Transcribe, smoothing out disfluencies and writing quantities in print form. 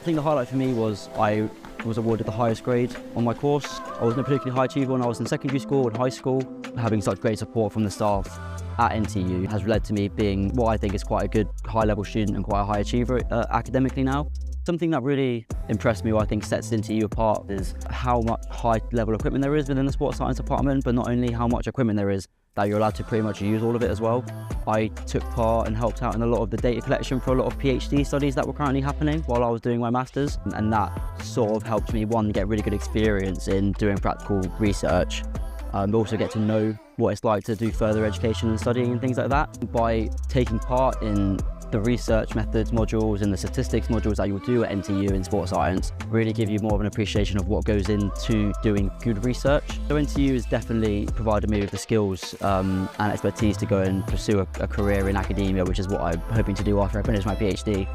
I think the highlight for me was I was awarded the highest grade on my course. I wasn't a particularly high achiever when I was in secondary school and high school. Having such great support from the staff at NTU has led to me being what I think is quite a good high-level student and quite a high achiever academically now. Something that really impressed me, or I think sets NTU apart, is how much high-level equipment there is within the sports science department, but not only how much equipment there is, that you're allowed to pretty much use all of it as well. I took part and helped out in a lot of the data collection for a lot of PhD studies that were currently happening while I was doing my masters, and that sort of helped me, one, get really good experience in doing practical research, but also get to know what it's like to do further education and studying and things like that. By taking part in the research methods modules and the statistics modules that you'll do at NTU in sports science really give you more of an appreciation of what goes into doing good research. So NTU has definitely provided me with the skills and expertise to go and pursue a career in academia, which is what I'm hoping to do after I finish my PhD.